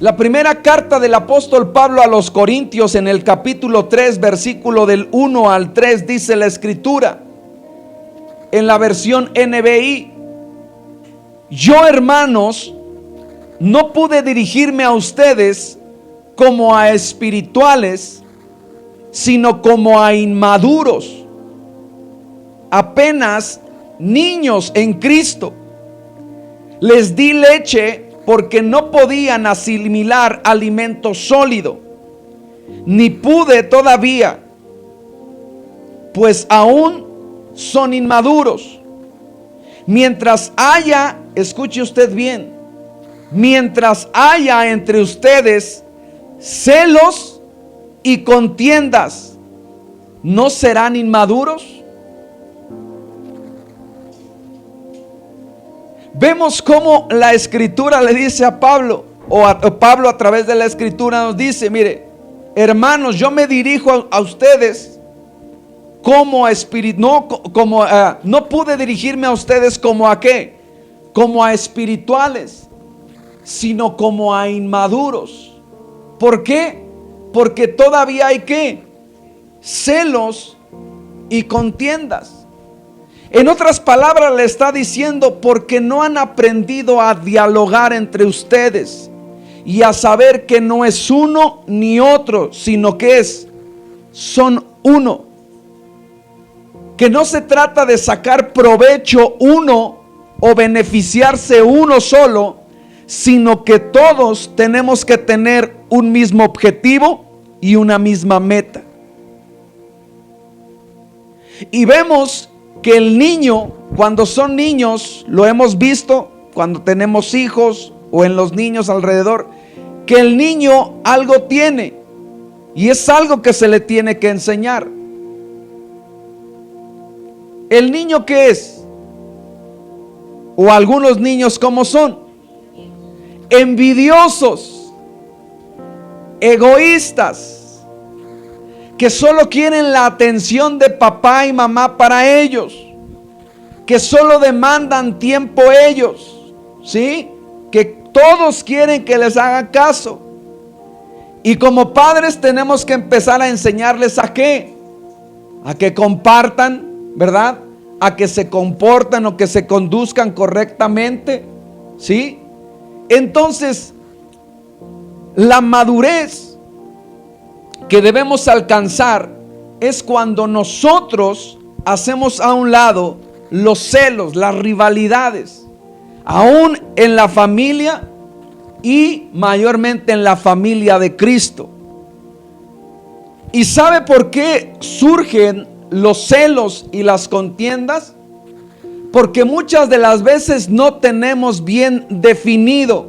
La primera carta del apóstol Pablo a los Corintios, en el capítulo 3, versículo del 1 al 3, dice la escritura, en la versión NBI: yo, hermanos, no pude dirigirme a ustedes como a espirituales, sino como a inmaduros, apenas niños en Cristo. Les di leche porque no podían asimilar alimento sólido, ni pude todavía, pues aún son inmaduros. Mientras haya, escuche usted bien, mientras haya entre ustedes celos y contiendas, ¿no serán inmaduros? Vemos cómo la escritura le dice a Pablo, o Pablo a través de la escritura nos dice: mire, hermanos, yo me dirijo a ustedes como a no pude dirigirme a ustedes como a qué, como a espirituales, sino como a inmaduros. ¿Por qué? Porque todavía hay ¿qué? Celos y contiendas. En otras palabras, le está diciendo: porque no han aprendido a dialogar entre ustedes y a saber que no es uno ni otro, sino que son uno. Que no se trata de sacar provecho uno o beneficiarse uno solo, sino que todos tenemos que tener un mismo objetivo y una misma meta. Y vemos que el niño, cuando son niños, lo hemos visto cuando tenemos hijos o en los niños alrededor, que el niño algo tiene y es algo que se le tiene que enseñar. ¿El niño qué es? O algunos niños, ¿cómo son? Envidiosos, egoístas, que solo quieren la atención de papá y mamá para ellos, que solo demandan tiempo ellos, ¿sí? Que todos quieren que les hagan caso. Y como padres tenemos que empezar a enseñarles ¿a qué? A que compartan, ¿verdad? A que se comportan o que se conduzcan correctamente, ¿sí? Entonces, la madurez que debemos alcanzar es cuando nosotros hacemos a un lado los celos, las rivalidades, aún en la familia y mayormente en la familia de Cristo. ¿Y sabe por qué surgen los celos y las contiendas? Porque muchas de las veces no tenemos bien definido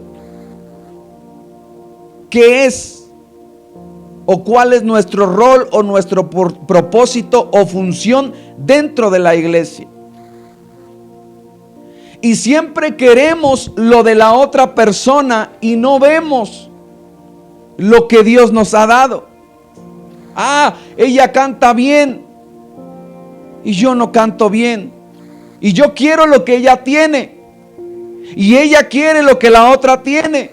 qué es o cuál es nuestro rol o nuestro propósito o función dentro de la iglesia. Y siempre queremos lo de la otra persona y no vemos lo que Dios nos ha dado. Ah, ella canta bien y yo no canto bien. Y yo quiero lo que ella tiene y ella quiere lo que la otra tiene.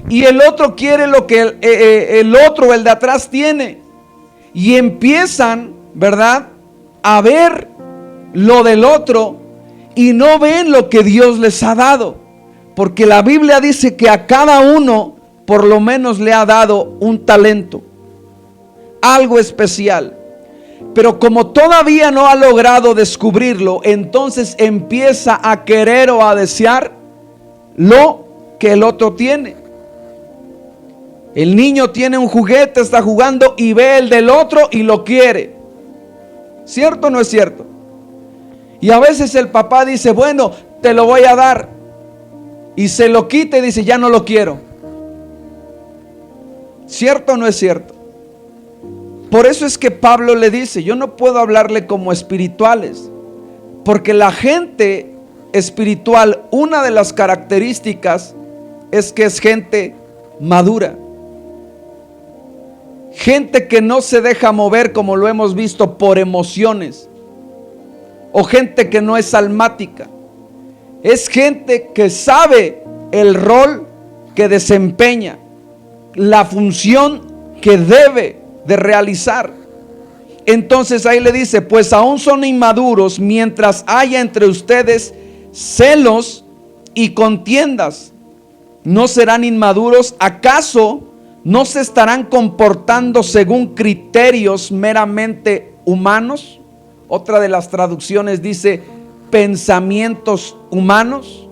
Y el otro quiere lo que el de atrás tiene. Y empiezan, ¿verdad?, a ver lo del otro y no ven lo que Dios les ha dado. Porque la Biblia dice que a cada uno por lo menos le ha dado un talento, algo especial. Pero como todavía no ha logrado descubrirlo, entonces empieza a querer o a desear lo que el otro tiene. El niño tiene un juguete, está jugando y ve el del otro y lo quiere. ¿Cierto o no es cierto? Y a veces el papá dice: bueno, te lo voy a dar. Y se lo quita y dice: ya no lo quiero. ¿Cierto o no es cierto? Por eso es que Pablo le dice: yo no puedo hablarle como espirituales, porque la gente espiritual, una de las características es que es gente madura. Gente que no se deja mover, como lo hemos visto, por emociones. O gente que no es almática. Es gente que sabe el rol que desempeña. la función que debe de realizar. Entonces ahí le dice, pues aún son inmaduros, mientras haya entre ustedes celos y contiendas, ¿no serán inmaduros? ¿Acaso no se estarán comportando según criterios meramente humanos? Otra de las traducciones dice pensamientos humanos.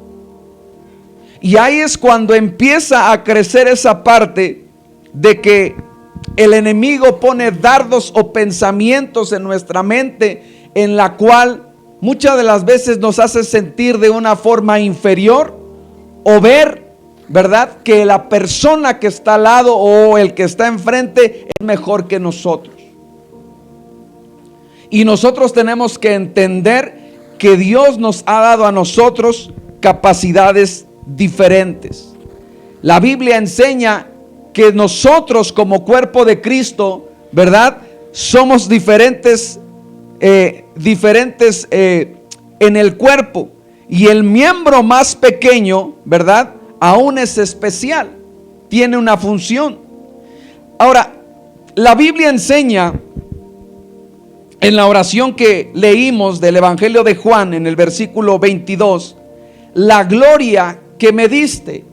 Y ahí es cuando empieza a crecer esa parte de que el enemigo pone dardos o pensamientos en nuestra mente, en la cual muchas de las veces nos hace sentir de una forma inferior, o ver, ¿verdad?, que la persona que está al lado o el que está enfrente es mejor que nosotros. Y nosotros tenemos que entender que Dios nos ha dado a nosotros capacidades diferentes. La Biblia enseña que nosotros como cuerpo de Cristo, ¿verdad?, somos diferentes en el cuerpo. Y el miembro más pequeño, ¿verdad?, aún es especial, tiene una función. Ahora, la Biblia enseña en la oración que leímos del Evangelio de Juan, en el versículo 22, la gloria que me diste.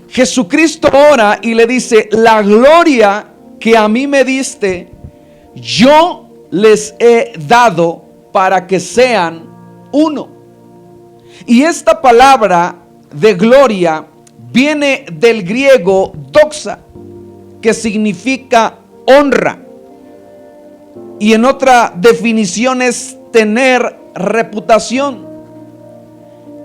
Jesucristo ora y le dice, la gloria que a mí me diste, yo les he dado para que sean uno. Y esta palabra de gloria viene del griego doxa, que significa honra. Y en otra definición es tener reputación.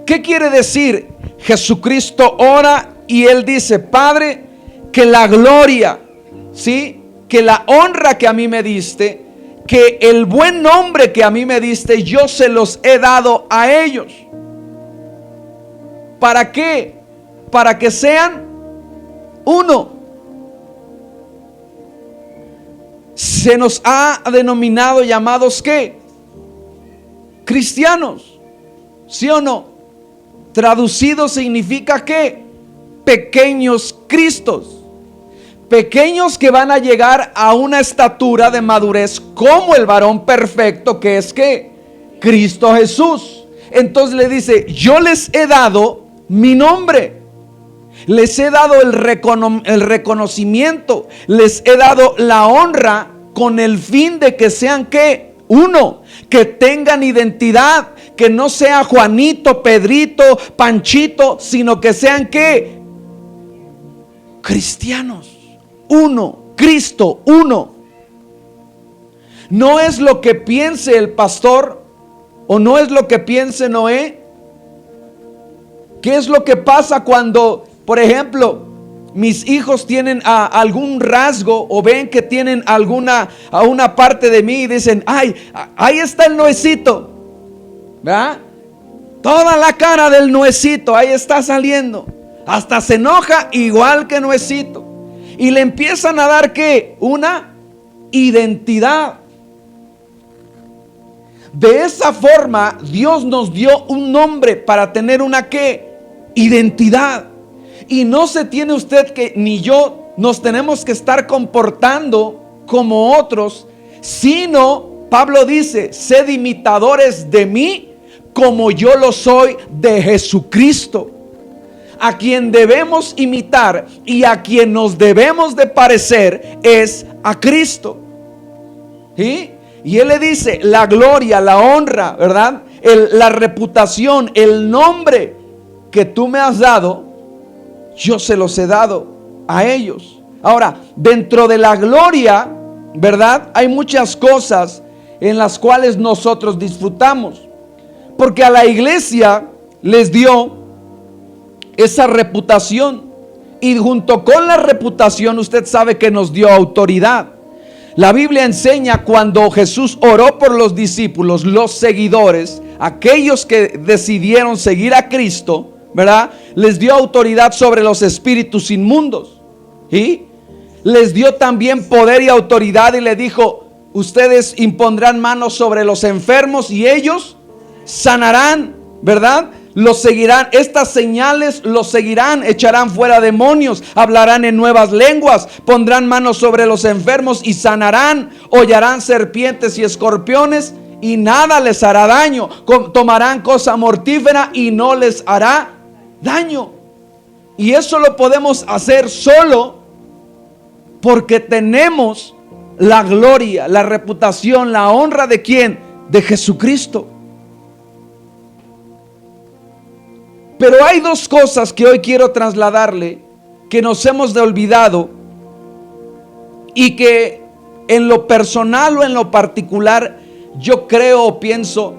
¿Qué quiere decir? Jesucristo ora y Él dice, Padre, que la gloria, ¿sí?, que la honra que a mí me diste, que el buen nombre que a mí me diste, yo se los he dado a ellos. ¿Para qué? Para que sean uno. Se nos ha denominado llamados ¿qué? Cristianos, ¿sí o no? Traducido significa ¿qué? Pequeños Cristos. Pequeños que van a llegar a una estatura de madurez como el varón perfecto que es ¿qué? Cristo Jesús. Entonces le dice, yo les he dado mi nombre, les he dado el reconocimiento, les he dado la honra con el fin de que sean ¿qué? Uno, que tengan identidad, que no sea Juanito, Pedrito, Panchito, sino que sean ¿qué? Cristianos, uno, Cristo, uno. No es lo que piense el pastor o no es lo que piense Noé. ¿Qué es lo que pasa cuando, por ejemplo, mis hijos tienen algún rasgo o ven que tienen a una parte de mí y dicen, ay, ahí está el Noecito, ¿verdad? Toda la cara del Noecito, ahí está saliendo. Hasta se enoja igual que Noecito. Y le empiezan a dar ¿qué? Una identidad. De esa forma, Dios nos dio un nombre para tener una ¿qué? Identidad. Y no se tiene usted que, ni yo, nos tenemos que estar comportando como otros, sino, Pablo dice, sed imitadores de mí como yo lo soy de Jesucristo. A quien debemos imitar y a quien nos debemos de parecer es a Cristo. ¿Sí? Y Él le dice, la gloria, la honra, ¿verdad? La reputación, el nombre que tú me has dado, yo se los he dado a ellos. Ahora, dentro de la gloria, ¿verdad? Hay muchas cosas en las cuales nosotros disfrutamos. Porque a la iglesia les dio esa reputación. Y junto con la reputación, usted sabe que nos dio autoridad. La Biblia enseña cuando Jesús oró por los discípulos, los seguidores, aquellos que decidieron seguir a Cristo, ¿verdad? Les dio autoridad sobre los espíritus inmundos. ¿Sí? Les dio también poder y autoridad y le dijo, ustedes impondrán manos sobre los enfermos y ellos sanarán, ¿verdad? Los seguirán, estas señales los seguirán, echarán fuera demonios, hablarán en nuevas lenguas, pondrán manos sobre los enfermos y sanarán, hollarán serpientes y escorpiones y nada les hará daño, tomarán cosa mortífera y no les hará daño. Y eso lo podemos hacer solo porque tenemos la gloria, la reputación, la honra de ¿quién? De Jesucristo. Pero hay dos cosas que hoy quiero trasladarle, que nos hemos de olvidado y que en lo personal o en lo particular yo creo o pienso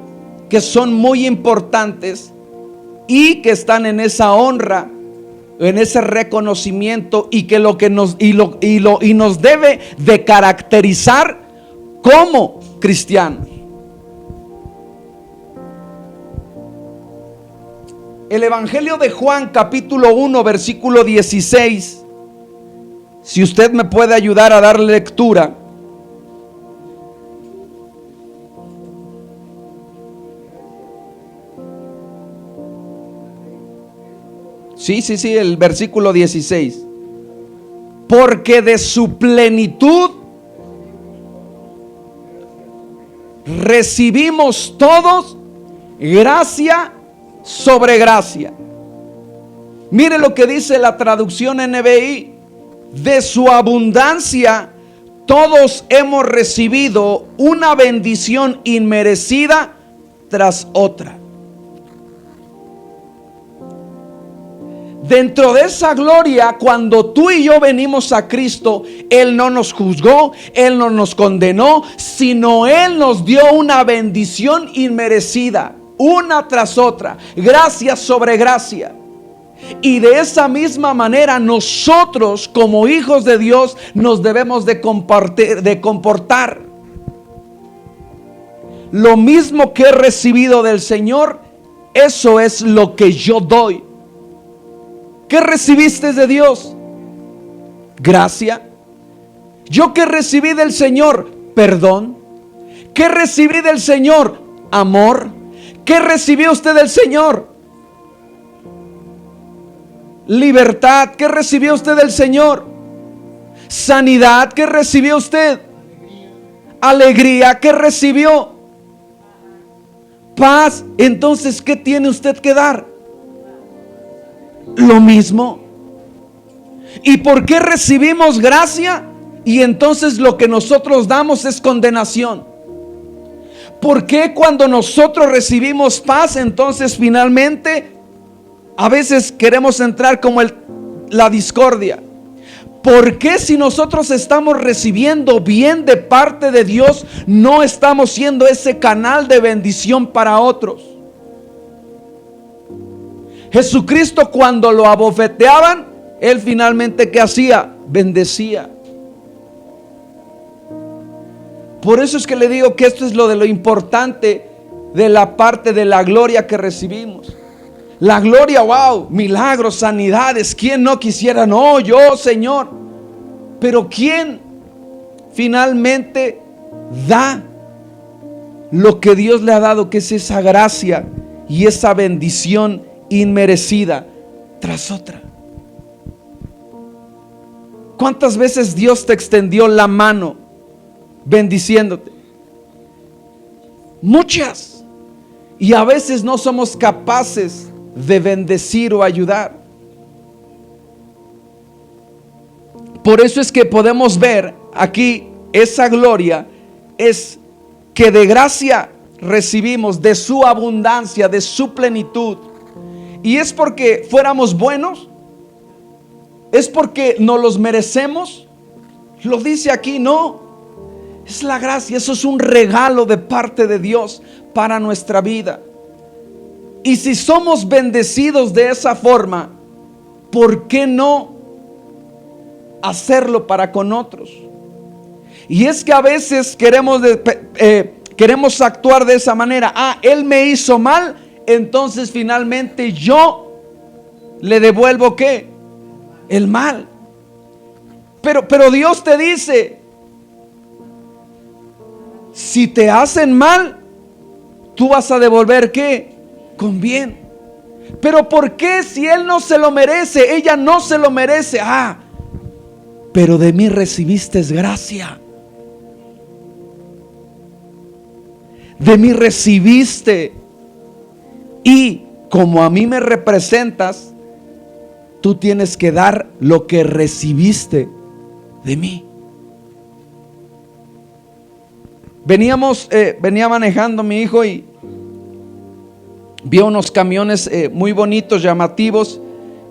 que son muy importantes y que están en esa honra, en ese reconocimiento y que lo que nos nos debe de caracterizar como cristianos. El Evangelio de Juan, capítulo 1, versículo 16. Si usted me puede ayudar a darle lectura. Sí, el versículo 16. Porque de su plenitud recibimos todos gracia sobre gracia. Mire lo que dice la traducción NBI: de su abundancia todos hemos recibido una bendición inmerecida tras otra. Dentro de esa gloria, cuando tú y yo venimos a Cristo, Él no nos juzgó, Él no nos condenó, sino Él nos dio una bendición inmerecida, una tras otra, gracia sobre gracia. Y de esa misma manera nosotros como hijos de Dios nos debemos de comportar. Lo mismo que he recibido del Señor, eso es lo que yo doy. ¿Qué recibiste de Dios? Gracia. ¿Yo qué recibí del Señor? Perdón. ¿Qué recibí del Señor? Amor. ¿Qué recibió usted del Señor? Libertad. ¿Qué recibió usted del Señor? Sanidad. ¿Qué recibió usted? Alegría. ¿Qué recibió? Paz. Entonces, ¿qué tiene usted que dar? Lo mismo. ¿Y por qué recibimos gracia? Y entonces lo que nosotros damos es condenación. ¿Por qué cuando nosotros recibimos paz, entonces finalmente a veces queremos entrar como la discordia? ¿Por qué si nosotros estamos recibiendo bien de parte de Dios, no estamos siendo ese canal de bendición para otros? Jesucristo, cuando lo abofeteaban, Él finalmente ¿qué hacía? Bendecía. Por eso es que le digo que esto es lo importante de la parte de la gloria que recibimos. La gloria, wow, milagros, sanidades. ¿Quién no quisiera? No, yo, Señor. Pero ¿quién finalmente da lo que Dios le ha dado, que es esa gracia y esa bendición inmerecida tras otra? ¿Cuántas veces Dios te extendió la mano bendiciéndote? Muchas. Y a veces no somos capaces de bendecir o ayudar. Por eso es que podemos ver aquí esa gloria, es que de gracia recibimos, de su abundancia, de su plenitud. ¿Y es porque fuéramos buenos? ¿Es porque nos los merecemos? Lo dice aquí, no. Es la gracia, eso es un regalo de parte de Dios para nuestra vida. Y si somos bendecidos de esa forma, ¿por qué no hacerlo para con otros? Y es que a veces queremos actuar de esa manera. Él me hizo mal, entonces finalmente yo le devuelvo ¿qué? El mal. Pero Dios te dice, si te hacen mal, tú vas a devolver ¿qué? Con bien. Pero ¿por qué si él no se lo merece? Ella no se lo merece. Pero de mí recibiste gracia. De mí recibiste. Y como a mí me representas, tú tienes que dar lo que recibiste de mí. Venía manejando mi hijo y vio unos camiones muy bonitos, llamativos,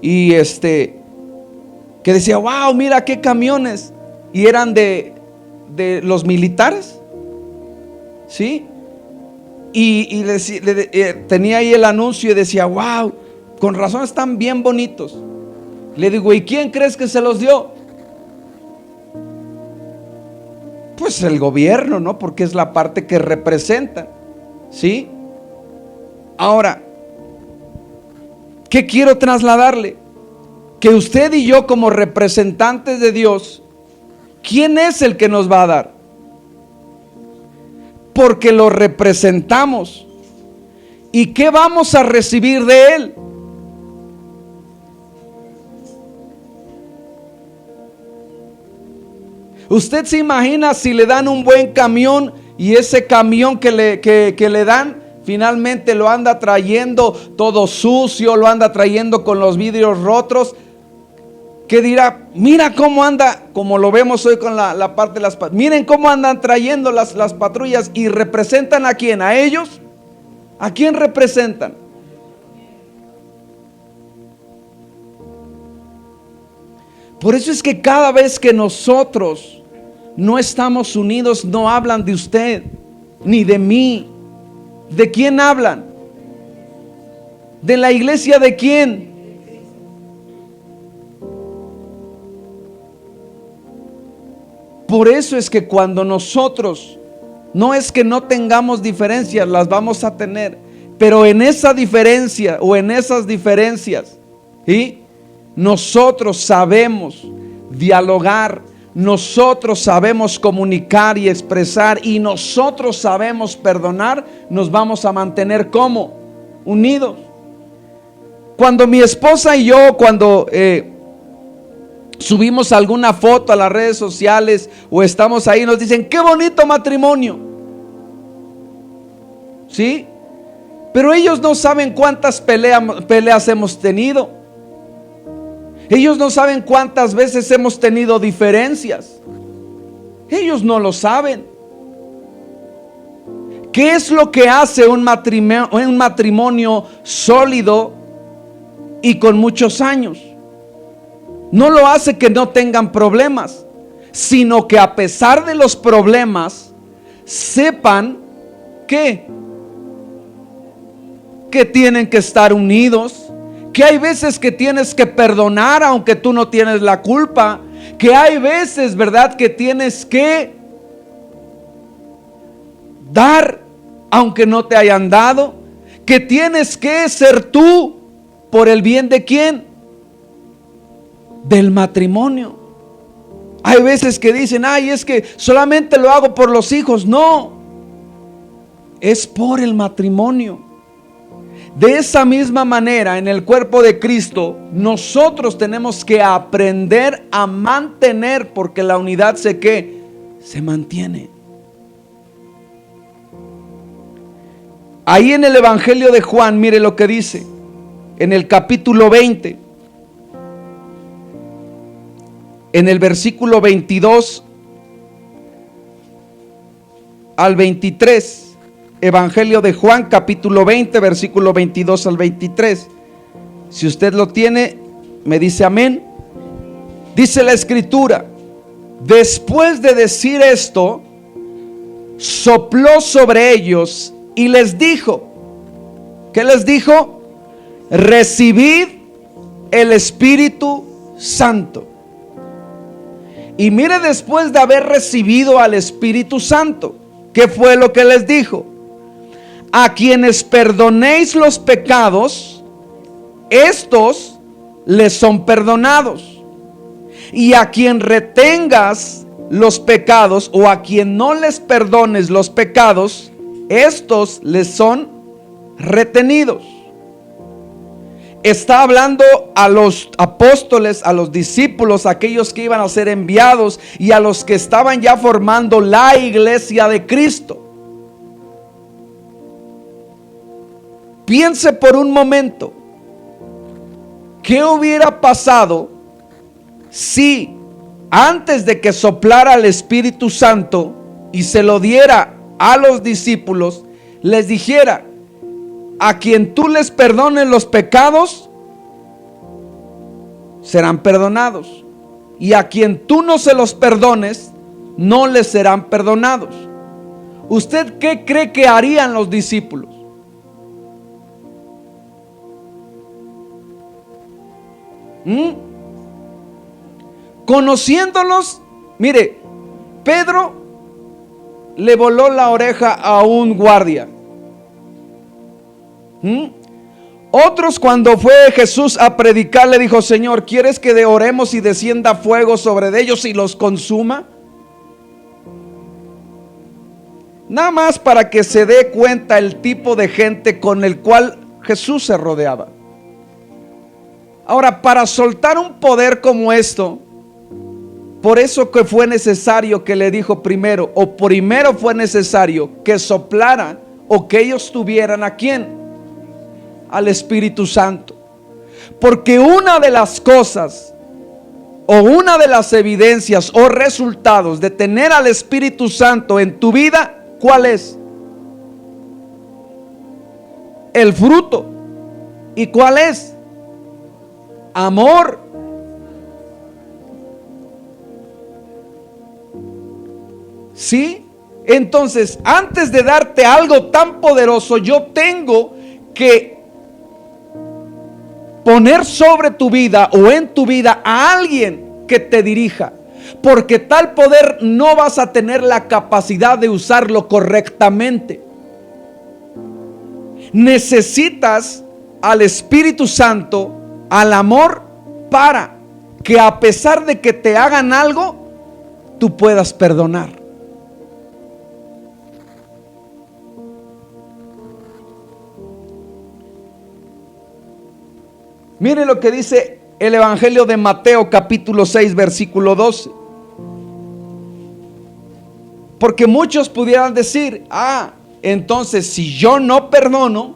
y que decía, wow, mira qué camiones. Y eran de los militares, ¿sí? Y tenía ahí el anuncio y decía, wow, con razón están bien bonitos. Le digo, ¿y quién crees que se los dio? Pues el gobierno, ¿no? Porque es la parte que representan, ¿sí? Ahora, ¿qué quiero trasladarle? Que usted y yo, como representantes de Dios, ¿quién es el que nos va a dar? Porque lo representamos. ¿Y qué vamos a recibir de Él? ¿Usted se imagina si le dan un buen camión y ese camión que le dan, finalmente lo anda trayendo todo sucio, lo anda trayendo con los vidrios rotos? ¿Qué dirá? Mira cómo anda, como lo vemos hoy con la parte de las patrullas. Miren cómo andan trayendo las patrullas. ¿Y representan a quién? ¿A ellos? ¿A quién representan? Por eso es que cada vez que nosotros no estamos unidos, no hablan de usted ni de mí. ¿De quién hablan? ¿De la iglesia de quién? Por eso es que cuando nosotros, no es que no tengamos diferencias, las vamos a tener, pero en esa diferencia o en esas diferencias, ¿sí?, nosotros sabemos dialogar, nosotros sabemos comunicar y expresar, y nosotros sabemos perdonar, nos vamos a mantener como unidos. Cuando mi esposa y yo, cuando subimos alguna foto a las redes sociales o estamos ahí, nos dicen, qué bonito matrimonio, ¿sí? Pero ellos no saben cuántas peleas hemos tenido. Ellos no saben cuántas veces hemos tenido diferencias. Ellos no lo saben. ¿Qué es lo que hace un matrimonio sólido y con muchos años? No lo hace que no tengan problemas, sino que a pesar de los problemas, sepan que tienen que estar unidos, que hay veces que tienes que perdonar aunque tú no tienes la culpa, que hay veces, ¿verdad?, que tienes que dar aunque no te hayan dado, que tienes que ser tú por el bien de ¿quién? Del matrimonio. Hay veces que dicen, ay, es que solamente lo hago por los hijos. No, es por el matrimonio. De esa misma manera, en el cuerpo de Cristo, nosotros tenemos que aprender a mantener, porque la unidad se mantiene. Ahí en el Evangelio de Juan, mire lo que dice, en el capítulo 20, en el versículo 22 al 23. Evangelio de Juan, capítulo 20, versículo 22 al 23. Si usted lo tiene, me dice amén. Dice la escritura: después de decir esto, sopló sobre ellos y les dijo, ¿qué les dijo? Recibid el Espíritu Santo. Y mire, después de haber recibido al Espíritu Santo, ¿qué fue lo que les dijo? A quienes perdonéis los pecados, estos les son perdonados. Y a quien retengas los pecados, o a quien no les perdones los pecados, estos les son retenidos. está hablando a los apóstoles, a los discípulos, aquellos que iban a ser enviados y a los que estaban ya formando la iglesia de Cristo. Piense por un momento, ¿qué hubiera pasado si antes de que soplara el Espíritu Santo y se lo diera a los discípulos, les dijera: a quien tú les perdones los pecados, serán perdonados, y a quien tú no se los perdones, no les serán perdonados? ¿Usted qué cree que harían los discípulos? Conociéndolos, mire, Pedro le voló la oreja a un guardia. Otros, cuando fue Jesús a predicar, le dijo: Señor, ¿quieres que oremos y descienda fuego sobre ellos y los consuma? Nada más para que se dé cuenta el tipo de gente con el cual Jesús se rodeaba. Ahora, para soltar un poder como esto, por eso que fue necesario que le dijo primero, o primero fue necesario que soplara, o que ellos tuvieran ¿a quién? Al Espíritu Santo. Porque una de las cosas, o una de las evidencias o resultados de tener al Espíritu Santo en tu vida, ¿cuál es? El fruto. ¿Y cuál es? Amor. ¿Sí? Entonces, antes de darte algo tan poderoso, yo tengo que poner sobre tu vida o en tu vida a alguien que te dirija, porque tal poder no vas a tener la capacidad de usarlo correctamente. Necesitas al Espíritu Santo, al amor, para que a pesar de que te hagan algo, tú puedas perdonar. Mire lo que dice el Evangelio de Mateo capítulo 6 versículo 12. Porque muchos pudieran decir: entonces si yo no perdono,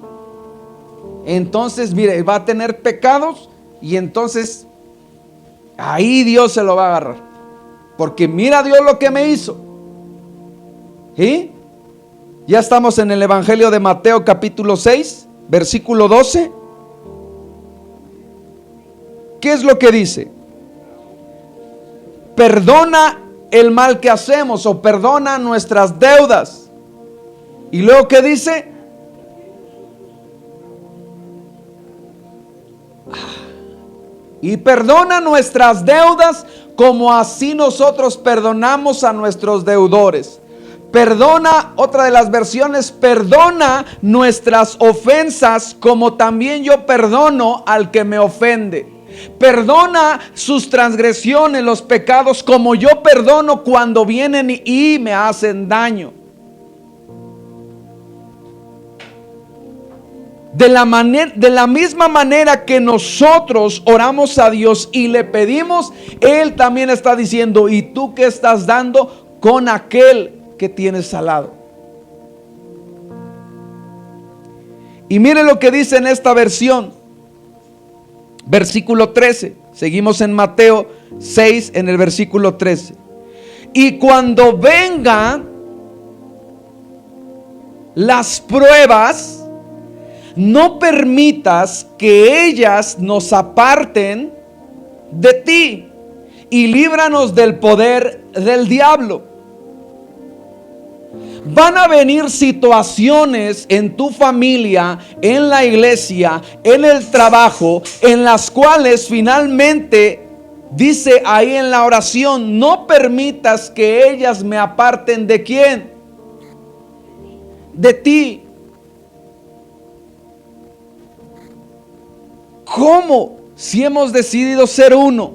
entonces mire, va a tener pecados y entonces ahí Dios se lo va a agarrar. Porque mira Dios lo que me hizo. ¿Sí? Ya estamos en el Evangelio de Mateo capítulo 6 versículo 12. ¿Qué es lo que dice? Perdona el mal que hacemos, o perdona nuestras deudas. Y luego, ¿qué dice? Y perdona nuestras deudas como así nosotros perdonamos a nuestros deudores. Perdona, otra de las versiones, perdona nuestras ofensas como también yo perdono al que me ofende. Perdona sus transgresiones, los pecados, como yo perdono cuando vienen y me hacen daño. De la misma manera que nosotros oramos a Dios y le pedimos, Él también está diciendo: ¿y tú qué estás dando con aquel que tienes al lado? Y mire lo que dice en esta versión, versículo 13. Seguimos en Mateo 6 en el versículo 13. Y cuando vengan las pruebas, no permitas que ellas nos aparten de ti, y líbranos del poder del diablo. Van a venir situaciones en tu familia, en la iglesia, en el trabajo, en las cuales finalmente dice ahí en la oración: no permitas que ellas me aparten ¿de quién? De ti. ¿Cómo? Si hemos decidido ser uno,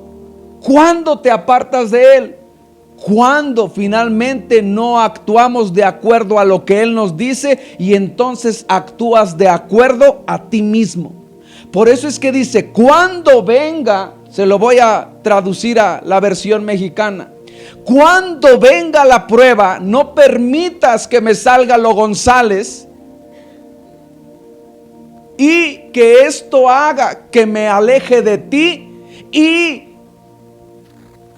¿cuándo te apartas de Él? Cuando finalmente no actuamos de acuerdo a lo que Él nos dice, y entonces actúas de acuerdo a ti mismo. Por eso es que dice, cuando venga, se lo voy a traducir a la versión mexicana. Cuando venga la prueba, no permitas que me salga lo González y que esto haga que me aleje de ti y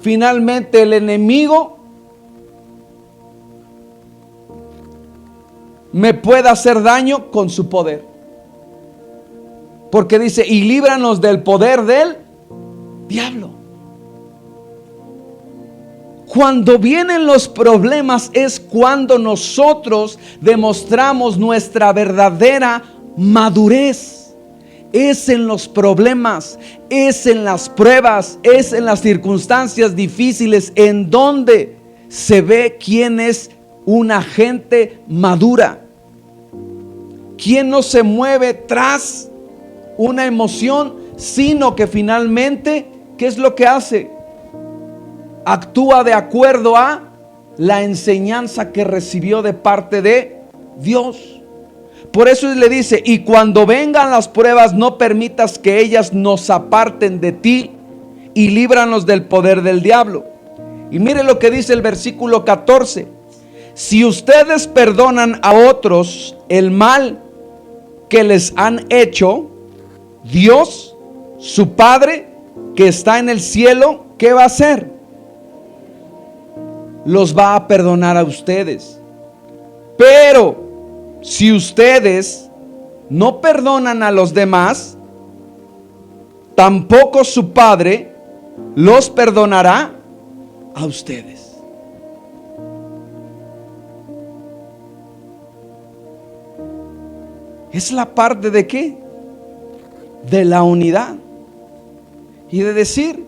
finalmente el enemigo me pueda hacer daño con su poder. Porque dice, y líbranos del poder del diablo. Cuando vienen los problemas es cuando nosotros demostramos nuestra verdadera madurez. Es en los problemas, es en las pruebas, es en las circunstancias difíciles en donde se ve quién es una gente madura. Quién no se mueve tras una emoción, sino que finalmente, ¿qué es lo que hace? Actúa de acuerdo a la enseñanza que recibió de parte de Dios. Por eso le dice, y cuando vengan las pruebas, no permitas que ellas nos aparten de ti y líbranos del poder del diablo. Y mire lo que dice el versículo 14. Si ustedes perdonan a otros el mal que les han hecho, Dios, su Padre, que está en el cielo, ¿qué va a hacer? Los va a perdonar a ustedes. Pero si ustedes no perdonan a los demás, tampoco su Padre los perdonará a ustedes. Es la parte de ¿qué? De la unidad. Y de decir,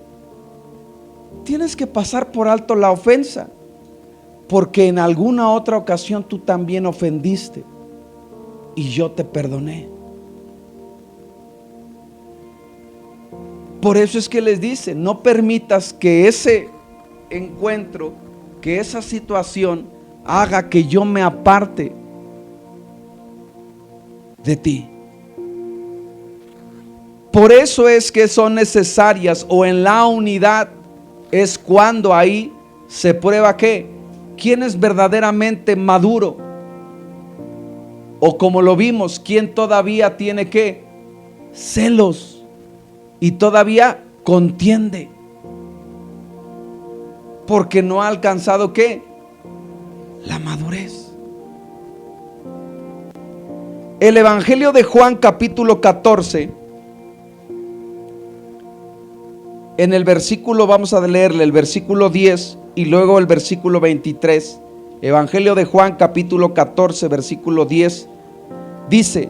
tienes que pasar por alto la ofensa, porque en alguna otra ocasión tú también ofendiste y yo te perdoné. Por eso es que les dice, no permitas que ese encuentro, que esa situación haga que yo me aparte de ti. Por eso es que son necesarias, o en la unidad es cuando ahí se prueba que quién es verdaderamente maduro, o como lo vimos, quién todavía tiene que celos y todavía contiende porque no ha alcanzado ¿qué? La madurez. El Evangelio de Juan capítulo 14, en el versículo, vamos a leerle el versículo 10 y luego el versículo 23. Evangelio de Juan capítulo 14 versículo 10 dice: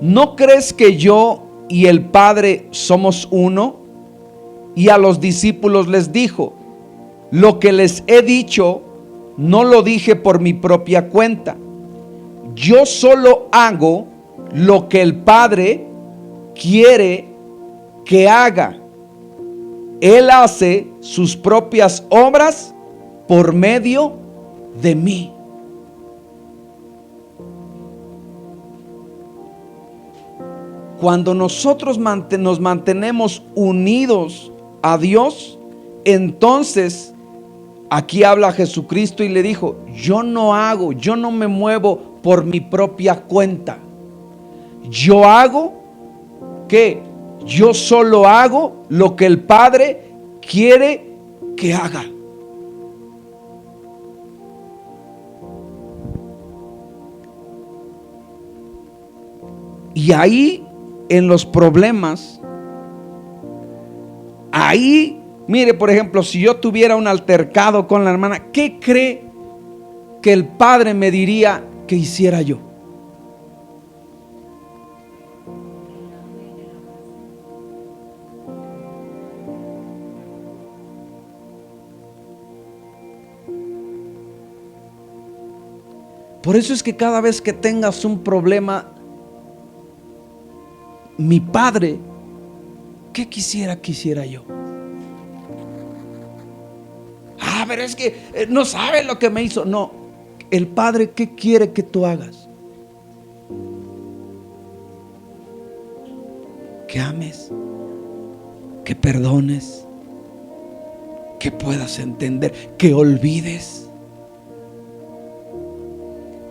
¿no crees que yo y el Padre somos uno? Y a los discípulos les dijo: lo que les he dicho no lo dije por mi propia cuenta. Yo solo hago lo que el Padre quiere que haga. Él hace sus propias obras por medio de mí. Cuando nosotros nos mantenemos unidos a Dios, entonces aquí habla Jesucristo y le dijo: yo no me muevo por mi propia cuenta. Yo hago ¿qué? Yo solo hago lo que el Padre quiere que haga. Y ahí, en los problemas, ahí, mire, por ejemplo, si yo tuviera un altercado con la hermana, ¿qué cree que el Padre me diría que hiciera yo? Por eso es que cada vez que tengas un problema, mi Padre, ¿qué quisiera que hiciera yo? Pero es que no sabe lo que me hizo. No, el Padre, ¿qué quiere que tú hagas? que ames, que perdones, que puedas entender, que olvides.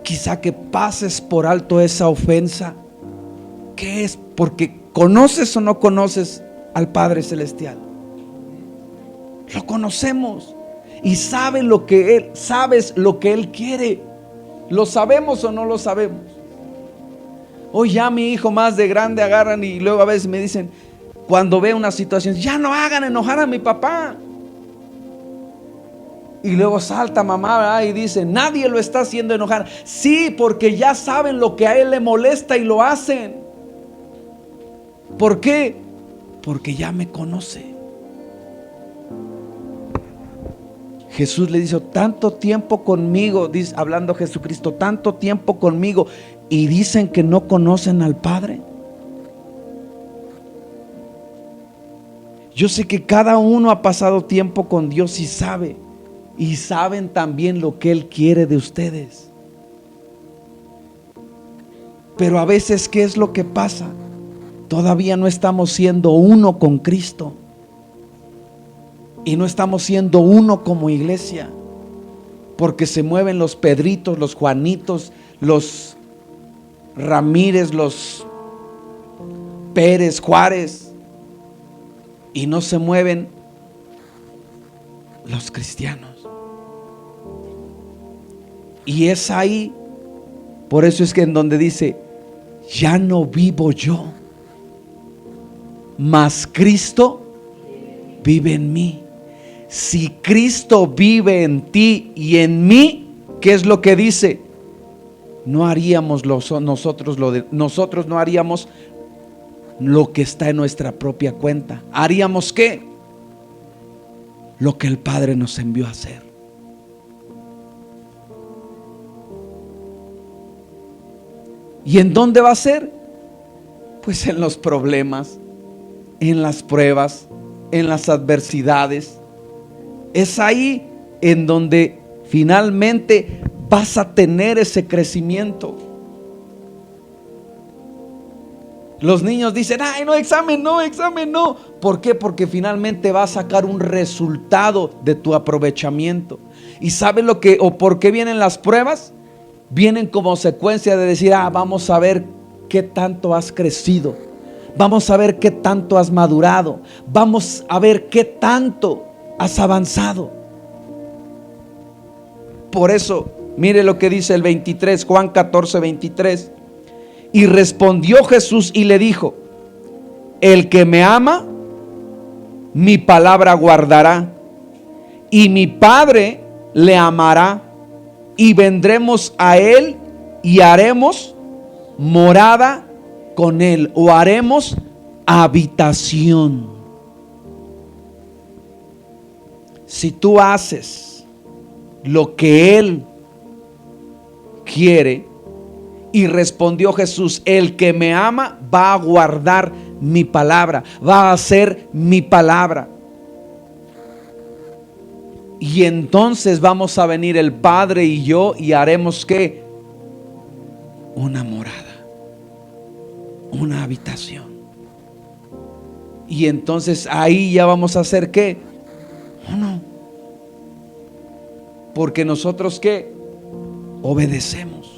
Quizá que pases por alto esa ofensa. ¿Qué es? Porque conoces o no conoces al Padre Celestial. Lo conocemos y sabes lo que Él quiere. ¿Lo sabemos o no lo sabemos? Hoy ya mi hijo más de grande agarran y luego a veces me dicen, cuando ve una situación, ya no hagan enojar a mi papá. Y luego salta mamá, ¿verdad? Y dice, nadie lo está haciendo enojar. Sí, porque ya saben lo que a él le molesta y lo hacen. ¿Por qué? Porque ya me conoce. Jesús le dice, tanto tiempo conmigo, dice, hablando Jesucristo, tanto tiempo conmigo, y dicen que no conocen al Padre. Yo sé que cada uno ha pasado tiempo con Dios y sabe, y saben también lo que Él quiere de ustedes. Pero a veces, ¿qué es lo que pasa? Todavía no estamos siendo uno con Cristo. Y no estamos siendo uno como iglesia. Porque se mueven los Pedritos, los Juanitos, los Ramírez, los Pérez, Juárez. Y no se mueven los cristianos. Y es ahí, por eso es que en donde dice, ya no vivo yo, mas Cristo vive en mí. Si Cristo vive en ti y en mí, ¿qué es lo que dice? No haríamos nosotros no haríamos lo que está en nuestra propia cuenta. ¿Haríamos qué? Lo que el Padre nos envió a hacer. ¿Y en dónde va a ser? Pues en los problemas, en las pruebas, en las adversidades. Es ahí en donde finalmente vas a tener ese crecimiento. Los niños dicen, ay, no, examen no. ¿Por qué? Porque finalmente va a sacar un resultado de tu aprovechamiento. ¿Y sabes lo que o por qué vienen las pruebas? Vienen como secuencia de decir, vamos a ver qué tanto has crecido. Vamos a ver qué tanto has madurado. Vamos a ver qué tanto has avanzado. Por eso, mire lo que dice el 23, Juan 14, 23. Y respondió Jesús y le dijo, el que me ama, mi palabra guardará, y mi Padre le amará, y vendremos a él y haremos morada con él, o haremos habitación. Si tú haces lo que Él quiere, y respondió Jesús, el que me ama va a guardar mi palabra, va a hacer mi palabra. Y entonces vamos a venir el Padre y yo y haremos ¿qué? Una morada, una habitación. Y entonces ahí ya vamos a hacer ¿qué? Uno. Porque nosotros ¿qué? Obedecemos.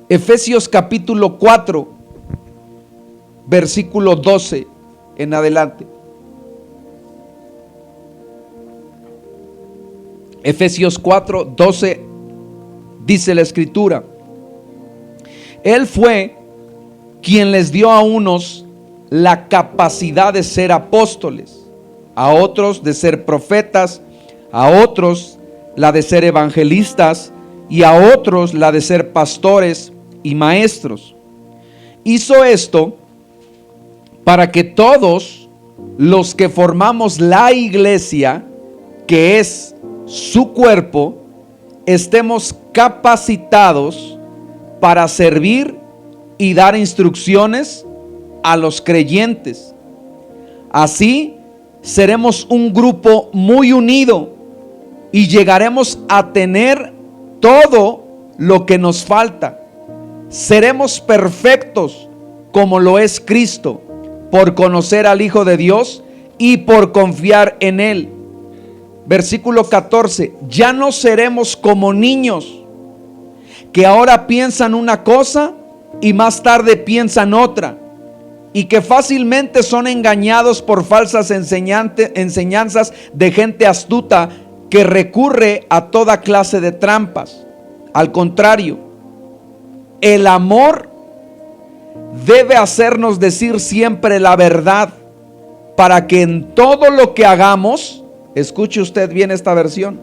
Efesios capítulo 4, versículo 12 en adelante. Efesios 4, 12 dice la escritura: Él fue quien les dio a unos la capacidad de ser apóstoles, a otros de ser profetas, a otros la de ser evangelistas y a otros la de ser pastores y maestros. Hizo esto para que todos los que formamos la iglesia, que es su cuerpo, estemos capacitados para servir y dar instrucciones a los creyentes. Así seremos un grupo muy unido y llegaremos a tener todo lo que nos falta. Seremos perfectos como lo es Cristo, por conocer al Hijo de Dios y por confiar en Él. Versículo 14, ya no seremos como niños, que ahora piensan una cosa y más tarde piensan otra, y que fácilmente son engañados por falsas enseñanzas de gente astuta que recurre a toda clase de trampas. Al contrario, el amor debe hacernos decir siempre la verdad, para que en todo lo que hagamos, escuche usted bien esta versión,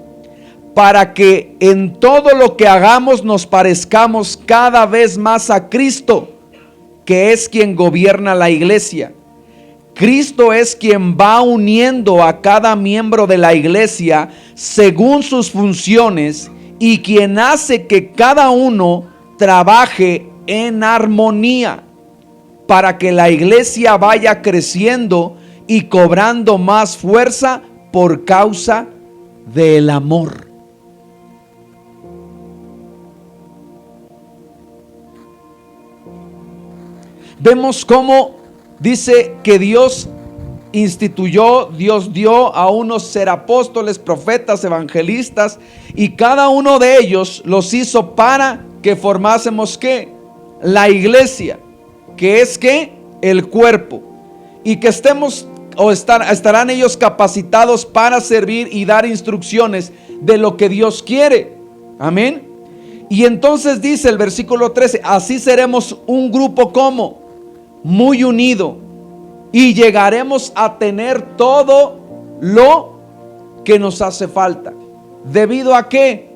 para que en todo lo que hagamos nos parezcamos cada vez más a Cristo, que es quien gobierna la iglesia. Cristo es quien va uniendo a cada miembro de la iglesia según sus funciones y quien hace que cada uno trabaje en armonía para que la iglesia vaya creciendo y cobrando más fuerza por causa del amor. Vemos cómo dice que Dios instituyó, Dios dio a unos ser apóstoles, profetas, evangelistas, y cada uno de ellos los hizo para que formásemos ¿qué? La iglesia, que es ¿qué? El cuerpo, y que estemos o estarán ellos capacitados para servir y dar instrucciones de lo que Dios quiere. Amén. Y entonces dice el versículo 13, así seremos un grupo como muy unido y llegaremos a tener todo lo que nos hace falta. ¿Debido a qué?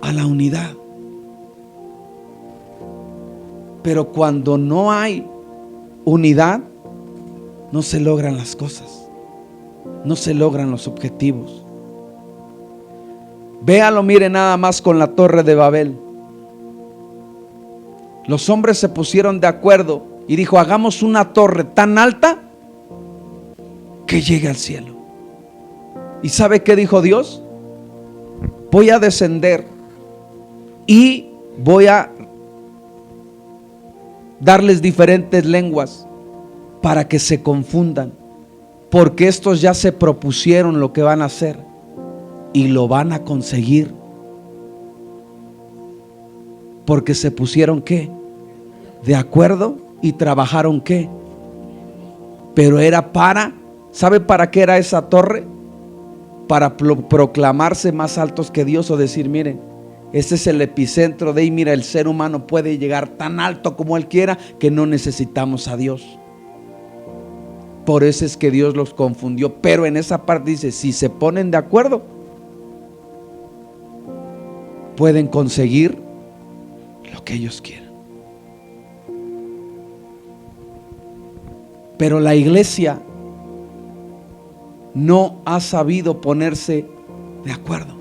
A la unidad. Pero cuando no hay unidad, no se logran las cosas, no se logran los objetivos. Véalo, mire nada más con la Torre de Babel. Los hombres se pusieron de acuerdo y dijo, hagamos una torre tan alta que llegue al cielo. ¿Y sabe qué dijo Dios? Voy a descender y voy a darles diferentes lenguas para que se confundan, porque estos ya se propusieron lo que van a hacer y lo van a conseguir, porque se pusieron ¿qué? De acuerdo y trabajaron ¿qué? Pero era para, ¿sabe para qué era esa torre? Para proclamarse más altos que Dios, o decir, miren, este es el epicentro de ahí, mira, el ser humano puede llegar tan alto como él quiera, que no necesitamos a Dios. Por eso es que Dios los confundió. Pero en esa parte dice, si se ponen de acuerdo, pueden conseguir lo que ellos quieran. Pero la iglesia no ha sabido ponerse de acuerdo.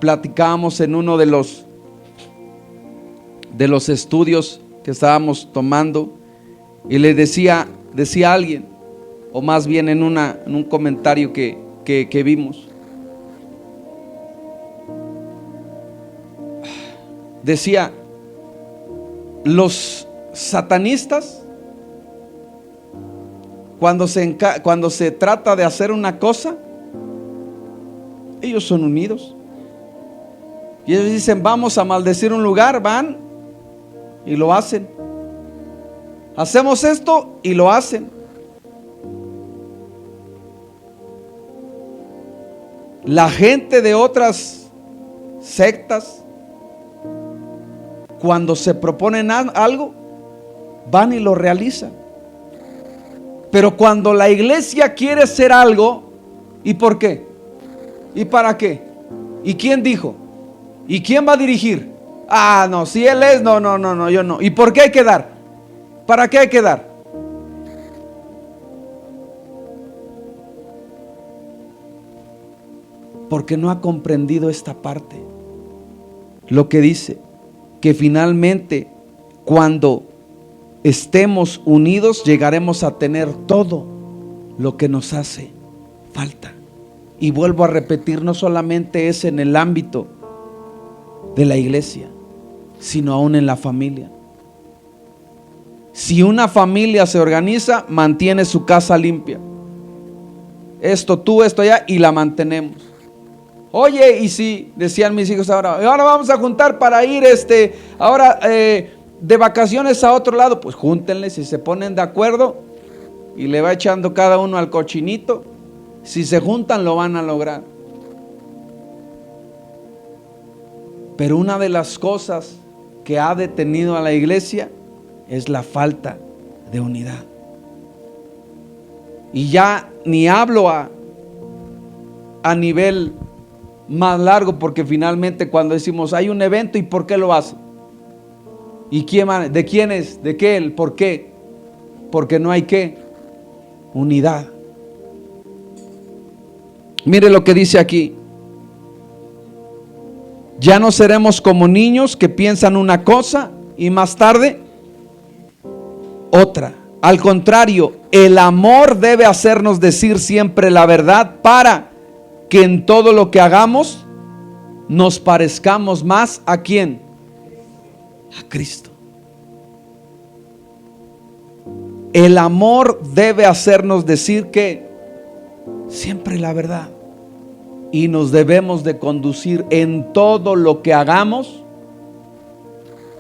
Platicábamos en uno de los estudios que estábamos tomando, y le decía alguien, o más bien en un comentario que vimos, decía, los satanistas, cuando se trata de hacer una cosa, ellos son unidos. Y ellos dicen, vamos a maldecir un lugar, van y lo hacen. Hacemos esto y lo hacen. La gente de otras sectas, cuando se proponen algo, van y lo realizan. Pero cuando la iglesia quiere hacer algo, ¿y por qué? ¿Y para qué? ¿Y quién dijo? ¿Y quién va a dirigir? Ah, no, si él es, no, yo no. ¿Y por qué hay que dar? ¿Para qué hay que dar? Porque no ha comprendido esta parte. Lo que dice, que finalmente cuando estemos unidos llegaremos a tener todo lo que nos hace falta. Y vuelvo a repetir, no solamente es en el ámbito de la iglesia, sino aún en la familia. Si una familia se organiza, mantiene su casa limpia. Esto tú, esto allá, y la mantenemos. Oye, y si, decían mis hijos ahora vamos a juntar para ir ahora de vacaciones a otro lado. Pues júntenle, si se ponen de acuerdo y le va echando cada uno al cochinito. Si se juntan, lo van a lograr. Pero una de las cosas que ha detenido a la iglesia es la falta de unidad. Y ya ni hablo a nivel más largo, porque finalmente cuando decimos hay un evento, ¿y por qué lo hace? ¿Y de quién es? ¿De qué él? ¿Por qué? Porque no hay ¿qué? Unidad. Mire lo que dice aquí. Ya no seremos como niños que piensan una cosa y más tarde otra. Al contrario, el amor debe hacernos decir siempre la verdad para que en todo lo que hagamos nos parezcamos más ¿a quién? A Cristo. El amor debe hacernos decir que siempre la verdad, y nos debemos de conducir en todo lo que hagamos,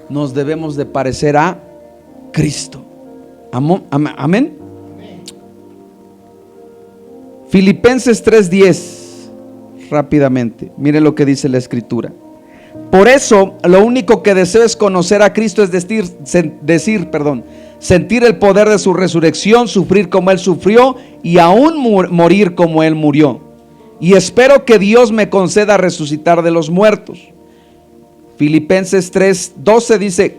nos debemos de parecer a Cristo. Amén. Filipenses 3:10, rápidamente, mire lo que dice la escritura. Por eso lo único que deseo es conocer a Cristo, es sentir el poder de su resurrección, sufrir como Él sufrió y aún morir como Él murió. Y espero que Dios me conceda resucitar de los muertos. Filipenses 3:12 dice: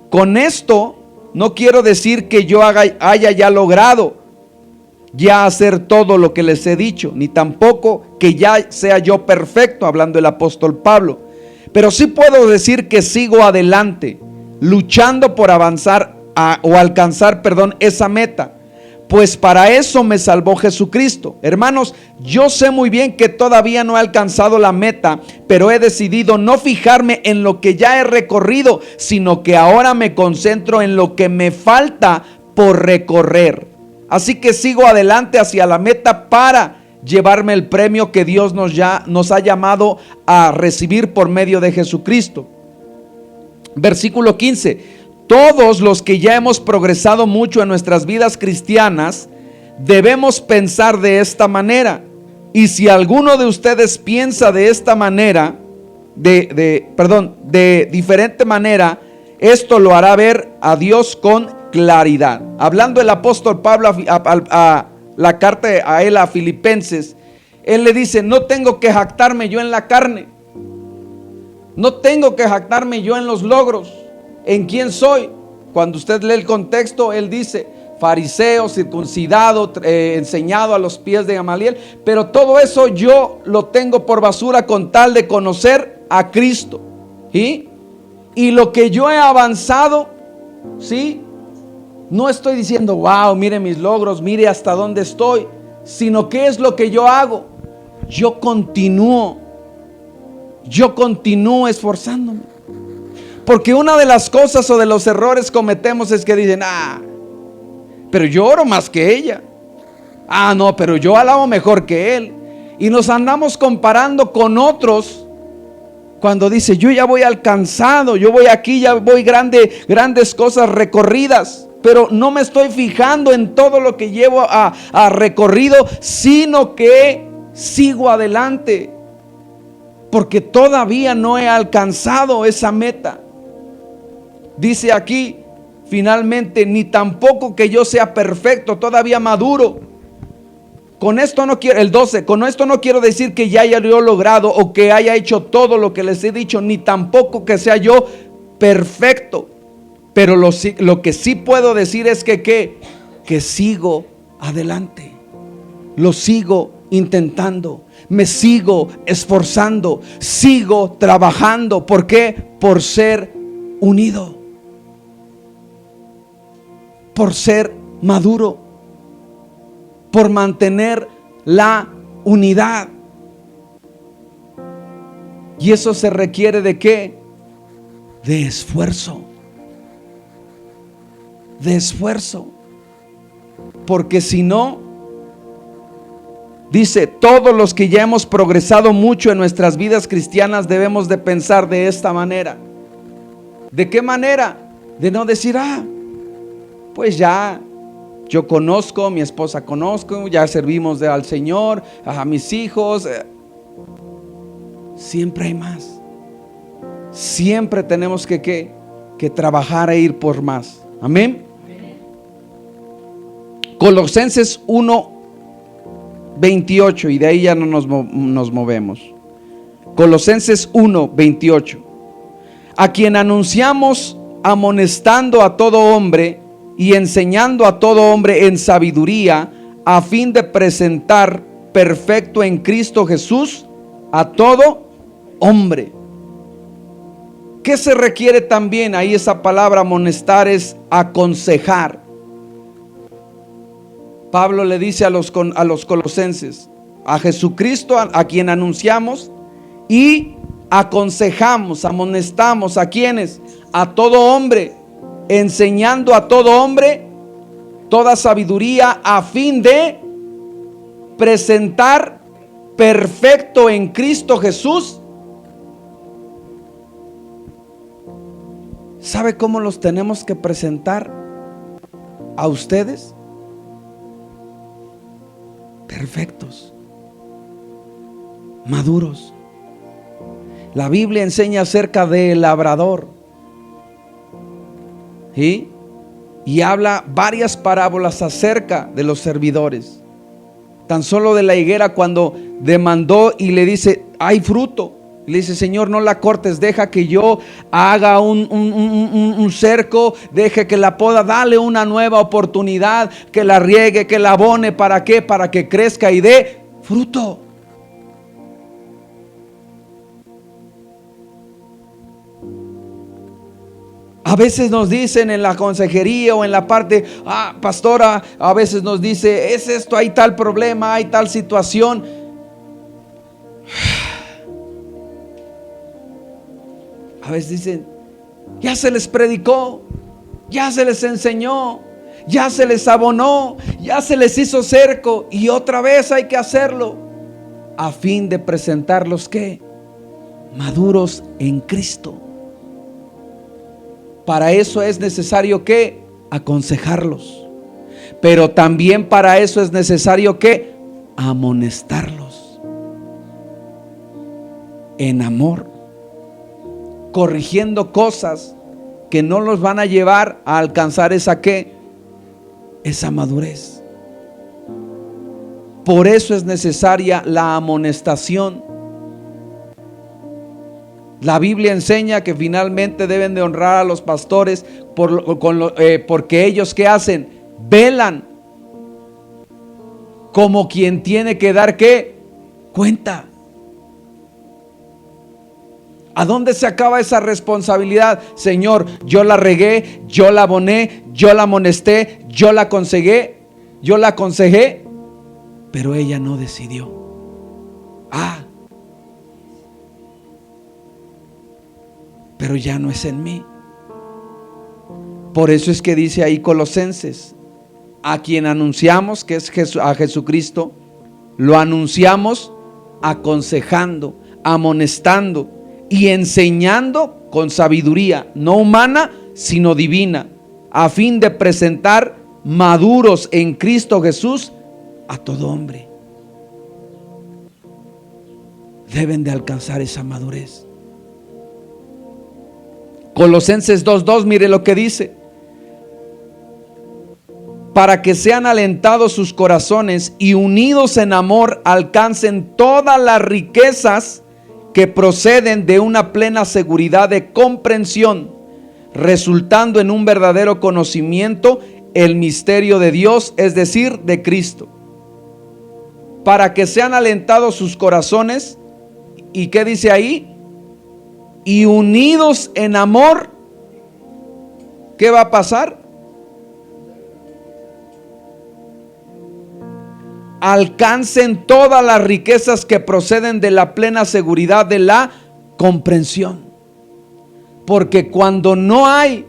con esto no quiero decir que yo haya ya logrado ya hacer todo lo que les he dicho, ni tampoco que ya sea yo perfecto, hablando el apóstol Pablo. Pero sí puedo decir que sigo adelante, luchando por avanzar o alcanzar, esa meta. Pues para eso me salvó Jesucristo. Hermanos, yo sé muy bien que todavía no he alcanzado la meta, pero he decidido no fijarme en lo que ya he recorrido, sino que ahora me concentro en lo que me falta por recorrer. Así que sigo adelante hacia la meta para llevarme el premio que Dios nos ha llamado a recibir por medio de Jesucristo. Versículo 15. Todos los que ya hemos progresado mucho en nuestras vidas cristianas debemos pensar de esta manera. Y si alguno de ustedes piensa de esta manera, de diferente manera, esto lo hará ver a Dios con claridad. Hablando el apóstol Pablo a la carta a él a Filipenses, él le dice: no tengo que jactarme yo en la carne, no tengo que jactarme yo en los logros, en quién soy. Cuando usted lee el contexto, él dice: fariseo, circuncidado, enseñado a los pies de Gamaliel. Pero todo eso yo lo tengo por basura con tal de conocer a Cristo. ¿Sí? Y lo que yo he avanzado, ¿sí? No estoy diciendo: wow, mire mis logros, mire hasta dónde estoy. Sino ¿qué es lo que yo hago? Yo continúo esforzándome. Porque una de las cosas o de los errores cometemos es que dicen: pero yo oro más que ella. No, pero yo alabo mejor que él. Y nos andamos comparando con otros cuando dice: yo ya voy alcanzado, yo voy aquí, ya voy grandes cosas recorridas. Pero no me estoy fijando en todo lo que llevo a recorrido, sino que sigo adelante, porque todavía no he alcanzado esa meta. Dice aquí finalmente: ni tampoco que yo sea perfecto, todavía maduro. Con esto no quiero, el 12, con esto no quiero decir que ya haya yo logrado o que haya hecho todo lo que les he dicho, ni tampoco que sea yo perfecto. Pero lo que sí puedo decir es que sigo adelante, lo sigo intentando, me sigo esforzando, sigo trabajando. ¿Por qué? Por ser unido, por ser maduro, por mantener la unidad. Y eso se requiere ¿de qué? de esfuerzo. De esfuerzo. Porque si no, dice, todos los que ya hemos progresado mucho en nuestras vidas cristianas debemos de pensar de esta manera. ¿De qué manera? De no decir, pues ya, yo conozco, mi esposa conozco, ya servimos al Señor, a mis hijos. Siempre hay más. Siempre tenemos que trabajar e ir por más. Amén. Colosenses 1:28, y de ahí ya no nos movemos. Colosenses 1:28. A quien anunciamos amonestando a todo hombre y enseñando a todo hombre en sabiduría, a fin de presentar perfecto en Cristo Jesús a todo hombre. ¿Qué se requiere también? Ahí esa palabra amonestar es aconsejar. Pablo le dice a los colosenses, a Jesucristo a quien anunciamos y aconsejamos, amonestamos a quienes, a todo hombre, enseñando a todo hombre toda sabiduría a fin de presentar perfecto en Cristo Jesús. ¿Sabe cómo los tenemos que presentar a ustedes? Perfectos, maduros. La Biblia enseña acerca del labrador, ¿sí? Y habla varias parábolas acerca de los servidores. Tan solo de la higuera, cuando demandó y le dice, hay fruto. Le dice, Señor, no la cortes, deja que yo haga un cerco, deje que la poda, dale una nueva oportunidad, que la riegue, que la abone. ¿Para qué? Para que crezca y dé fruto. A veces nos dicen en la consejería o en la parte, pastora, a veces nos dice, es esto, hay tal problema, hay tal situación. A veces dicen, ya se les predicó, ya se les enseñó, ya se les abonó, ya se les hizo cerco y otra vez hay que hacerlo a fin de presentarlos ¿qué? Maduros en Cristo. Para eso es necesario que aconsejarlos, pero también para eso es necesario que amonestarlos en amor, corrigiendo cosas que no los van a llevar a alcanzar esa madurez. Por eso es necesaria la amonestación. La Biblia enseña que finalmente deben de honrar a los pastores porque ellos ¿qué hacen? Velan como quien tiene que dar ¿qué? Cuenta. ¿A dónde se acaba esa responsabilidad? Señor, yo la regué, yo la aboné, yo la amonesté, yo la aconsejé, pero ella no decidió. Pero ya no es en mí. Por eso es que dice ahí Colosenses, a quien anunciamos, que es a Jesucristo, lo anunciamos aconsejando, amonestando y enseñando con sabiduría, no humana, sino divina, a fin de presentar maduros en Cristo Jesús a todo hombre. Deben de alcanzar esa madurez. Colosenses 2:2, mire lo que dice: para que sean alentados sus corazones y unidos en amor alcancen todas las riquezas que proceden de una plena seguridad de comprensión, resultando en un verdadero conocimiento el misterio de Dios, es decir, de Cristo. Para que sean alentados sus corazones, ¿y qué dice ahí? Y unidos en amor, ¿qué va a pasar? Alcancen todas las riquezas que proceden de la plena seguridad de la comprensión. Porque cuando no hay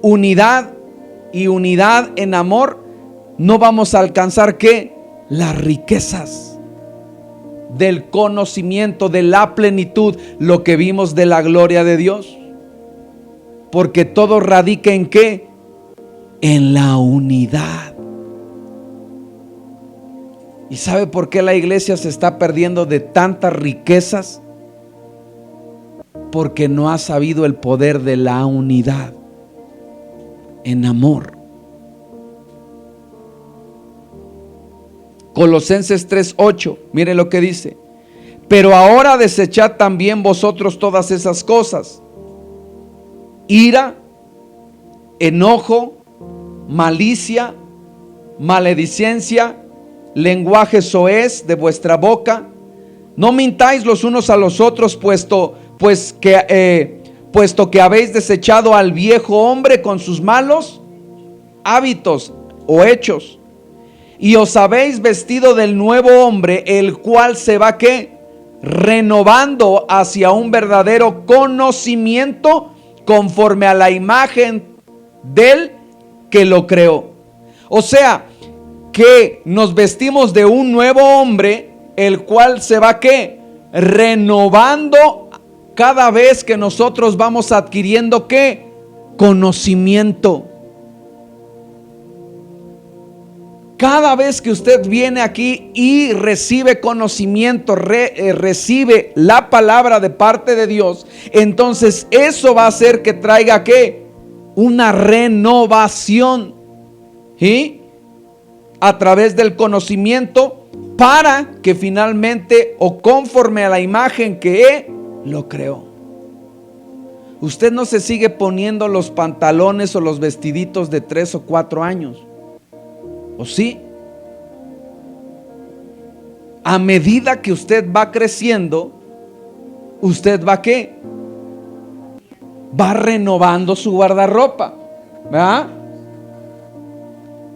unidad y unidad en amor, no vamos a alcanzar ¿qué? Las riquezas del conocimiento, de la plenitud, lo que vimos de la gloria de Dios. Porque todo radica ¿en qué? En la unidad. ¿Y sabe por qué la iglesia se está perdiendo de tantas riquezas? Porque no ha sabido el poder de la unidad en amor. Colosenses 3:8, mire lo que dice: pero ahora desechad también vosotros todas esas cosas: ira, enojo, malicia, maledicencia, lenguaje soez de vuestra boca. No mintáis los unos a los otros, puesto que habéis desechado al viejo hombre con sus malos hábitos o hechos, y os habéis vestido del nuevo hombre, el cual se va ¿qué? Renovando hacia un verdadero conocimiento conforme a la imagen del que lo creó. O sea, que nos vestimos de un nuevo hombre, el cual se va ¿qué? Renovando cada vez que nosotros vamos adquiriendo ¿qué? Conocimiento. Cada vez que usted viene aquí y recibe conocimiento, recibe la palabra de parte de Dios, entonces eso va a hacer que traiga ¿qué? Una renovación, ¿sí? A través del conocimiento, para que finalmente, o conforme a la imagen que lo creó. Usted no se sigue poniendo los pantalones o los vestiditos de 3 o 4 años. ¿O sí? A medida que usted va creciendo, usted va ¿qué? Va renovando su guardarropa, ¿verdad?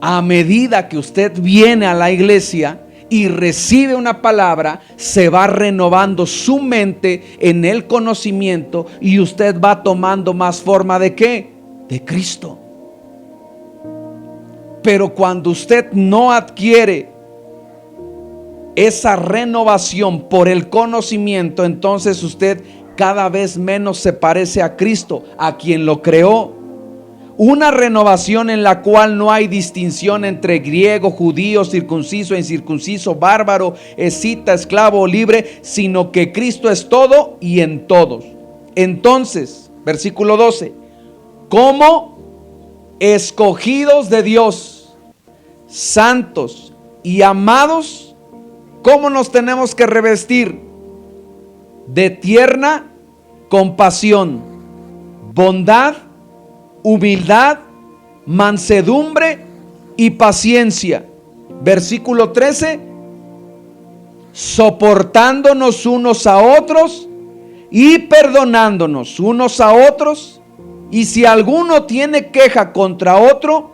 A medida que usted viene a la iglesia y recibe una palabra, se va renovando su mente en el conocimiento, y usted va tomando más forma ¿de qué? De Cristo. Pero cuando usted no adquiere esa renovación por el conocimiento, entonces usted cada vez menos se parece a Cristo, a quien lo creó. Una renovación en la cual no hay distinción entre griego, judío, circunciso, incircunciso, bárbaro, escita, esclavo o libre, sino que Cristo es todo y en todos. Entonces, versículo 12: como escogidos de Dios, santos y amados, ¿cómo nos tenemos que revestir? De tierna compasión, bondad, humildad, mansedumbre y paciencia. Versículo 13: soportándonos unos a otros y perdonándonos unos a otros, y si alguno tiene queja contra otro,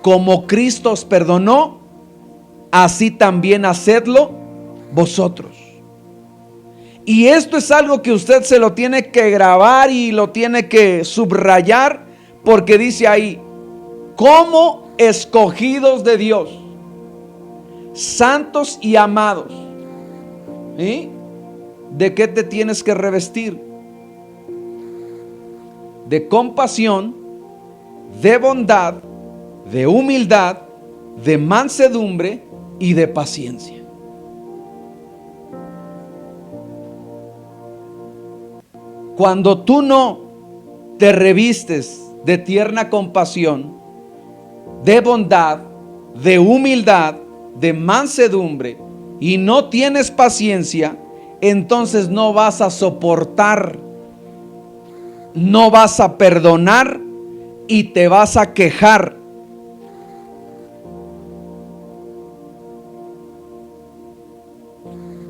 como Cristo os perdonó, así también hacedlo vosotros. Y esto es algo que usted se lo tiene que grabar y lo tiene que subrayar, porque dice ahí: como escogidos de Dios, santos y amados. ¿Sí? ¿De qué te tienes que revestir? De compasión, de bondad, de humildad, de mansedumbre y de paciencia. Cuando tú no te revistes de tierna compasión, de bondad, de humildad, de mansedumbre, y no tienes paciencia, entonces no vas a soportar, no vas a perdonar y te vas a quejar.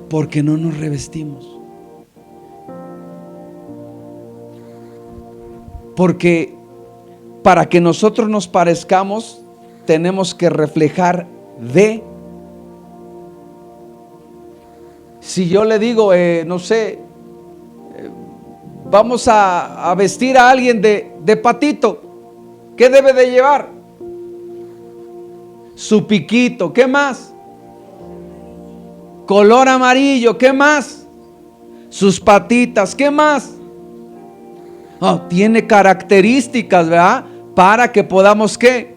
Porque no nos revestimos. Porque para que nosotros nos parezcamos, tenemos que reflejar de. Si yo le digo, no sé, vamos a vestir a alguien de patito. ¿Qué debe de llevar? Su piquito. ¿Qué más? Color amarillo. ¿Qué más? Sus patitas. ¿Qué más? Oh, tiene características, ¿verdad? Para que podamos, ¿qué?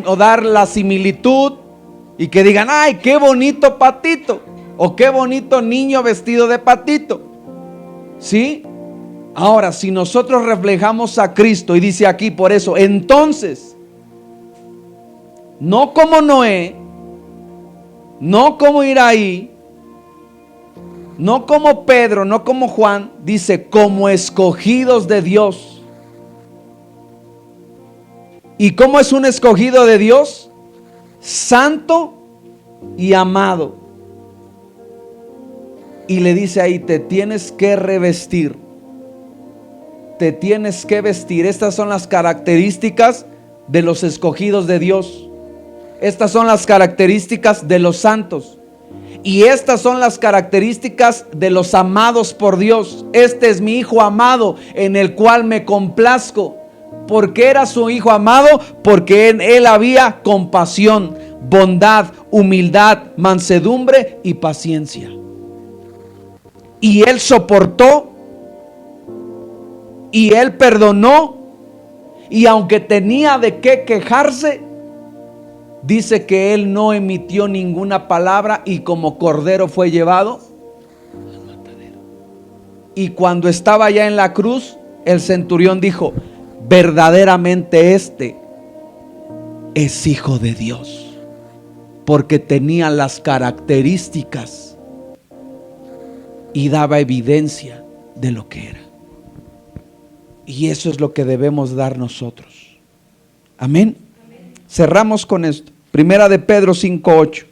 O dar la similitud y que digan, ay, qué bonito patito, o qué bonito niño vestido de patito. ¿Sí? Ahora, si nosotros reflejamos a Cristo, y dice aquí por eso, entonces, no como Noé, no como Iraí, no como Pedro, no como Juan, dice, como escogidos de Dios. ¿Y cómo es un escogido de Dios? Santo y amado. Y le dice ahí, te tienes que revestir. Te tienes que vestir. Estas son las características de los escogidos de Dios. Estas son las características de los santos. Y estas son las características de los amados por Dios. Este es mi hijo amado en el cual me complazco. ¿Por qué era su hijo amado? Porque en él había compasión, bondad, humildad, mansedumbre y paciencia. Y él soportó, y él perdonó, y aunque tenía de qué quejarse, dice que él no emitió ninguna palabra y como cordero fue llevado al matadero. Y cuando estaba ya en la cruz, el centurión dijo, verdaderamente este es hijo de Dios, porque tenía las características y daba evidencia de lo que era. Y eso es lo que debemos dar nosotros. Amén. Cerramos con esto. Primera de Pedro 5:8.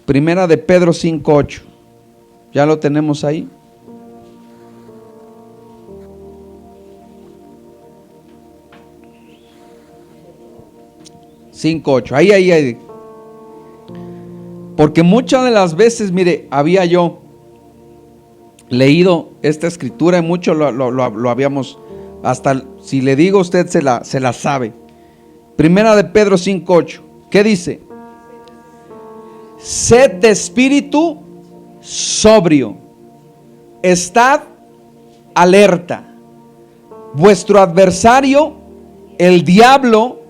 Primera de Pedro 5:8. ¿Ya lo tenemos ahí? Ahí. Porque muchas de las veces, mire, había yo leído esta escritura y mucho lo habíamos, hasta si le digo usted se la sabe. Primera de Pedro 5:8. ¿Qué dice? Sed de espíritu sobrio, estad alerta. Vuestro adversario, el diablo,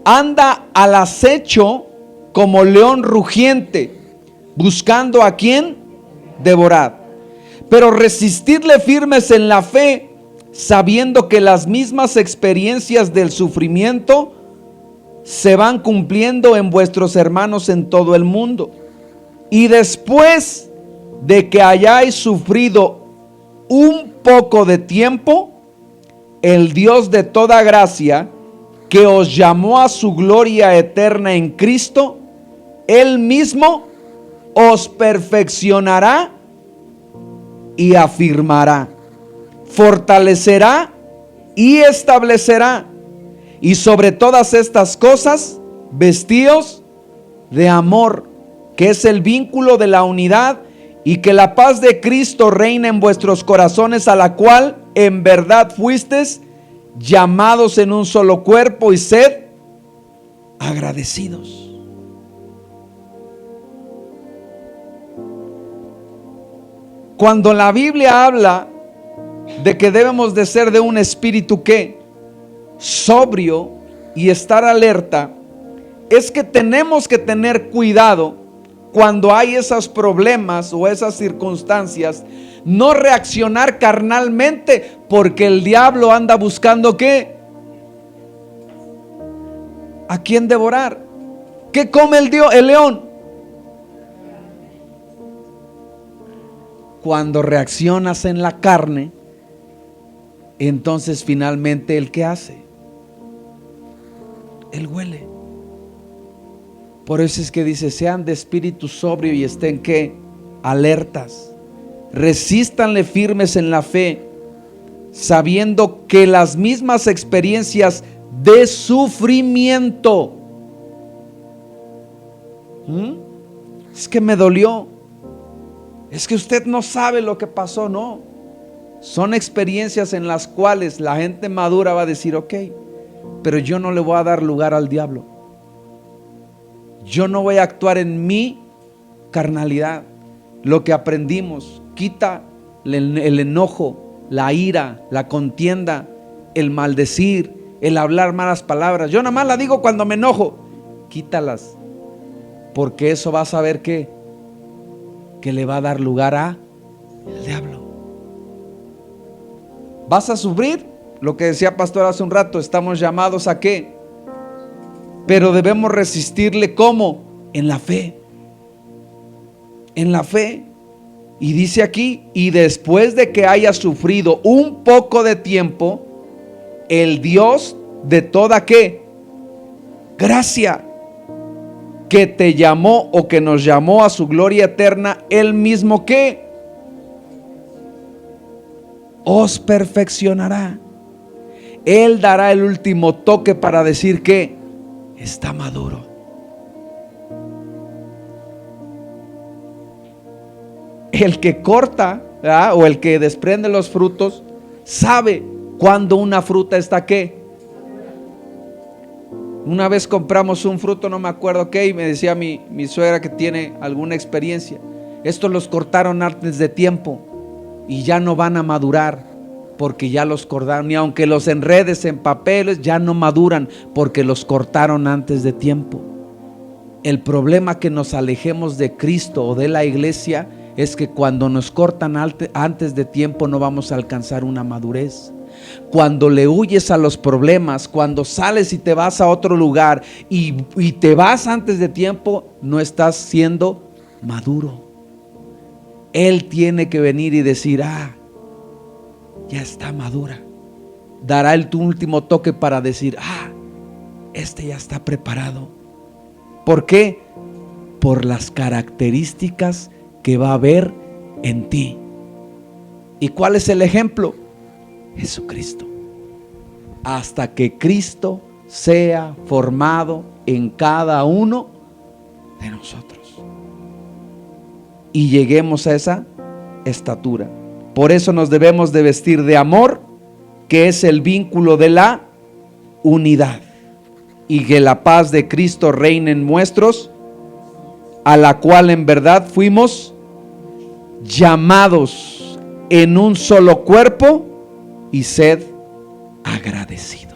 anda al acecho como león rugiente, buscando a quien devorar. Pero resistidle firmes en la fe, sabiendo que las mismas experiencias del sufrimiento se van cumpliendo en vuestros hermanos en todo el mundo. Y después de que hayáis sufrido un poco de tiempo, el Dios de toda gracia, que os llamó a su gloria eterna en Cristo, Él mismo os perfeccionará y afirmará, fortalecerá y establecerá. Y sobre todas estas cosas, vestíos de amor, que es el vínculo de la unidad, y que la paz de Cristo reine en vuestros corazones, a la cual en verdad fuisteis llamados en un solo cuerpo, y sed agradecidos. Cuando la Biblia habla de que debemos de ser de un espíritu que sobrio y estar alerta, es que tenemos que tener cuidado cuando hay esos problemas o esas circunstancias, no reaccionar carnalmente, porque el diablo anda buscando ¿qué? ¿A quién devorar? ¿Qué come el león? Cuando reaccionas en la carne, entonces finalmente ¿el qué hace? Él huele. Por eso es que dice, sean de espíritu sobrio y estén ¿qué? Alertas. Resístanle firmes en la fe, sabiendo que las mismas experiencias de sufrimiento Es que me dolió. Es que usted no sabe lo que pasó. No. Son experiencias en las cuales la gente madura va a decir, ok, pero yo no le voy a dar lugar al diablo. Yo no voy a actuar en mi carnalidad. Lo que aprendimos, quita el enojo, la ira, la contienda, el maldecir, el hablar malas palabras. Yo nada más la digo cuando me enojo. Quítalas, porque eso vas a ver que le va a dar lugar a el diablo. Vas a sufrir, lo que decía pastor hace un rato, estamos llamados a qué, pero debemos resistirle. ¿Cómo? En la fe. En la fe. Y dice aquí, y después de que haya sufrido un poco de tiempo, el Dios de toda ¿qué? Gracia, que te llamó o que nos llamó a su gloria eterna, Él mismo ¿qué? Os perfeccionará. Él dará el último toque para decir que está maduro. El que corta, ¿verdad?, o el que desprende los frutos, sabe cuando una fruta está ¿qué? Una vez compramos un fruto, no me acuerdo qué, y me decía mi suegra que tiene alguna experiencia. Estos los cortaron antes de tiempo y ya no van a madurar porque ya los cortaron. Y aunque los enredes en papeles, ya no maduran porque los cortaron antes de tiempo. El problema que nos alejemos de Cristo o de la iglesia es que cuando nos cortan antes de tiempo no vamos a alcanzar una madurez. Cuando le huyes a los problemas, cuando sales y te vas a otro lugar y te vas antes de tiempo, no estás siendo maduro. Él tiene que venir y decir, ya está madura. Dará el último toque para decir, este ya está preparado. ¿Por qué? Por las características que va a haber en ti. ¿Y cuál es el ejemplo? Jesucristo. Hasta que Cristo sea formado en cada uno de nosotros y lleguemos a esa estatura. Por eso nos debemos de vestir de amor, que es el vínculo de la unidad, y que la paz de Cristo reine en nuestros, a la cual en verdad fuimos llamados en un solo cuerpo, y sed agradecidos.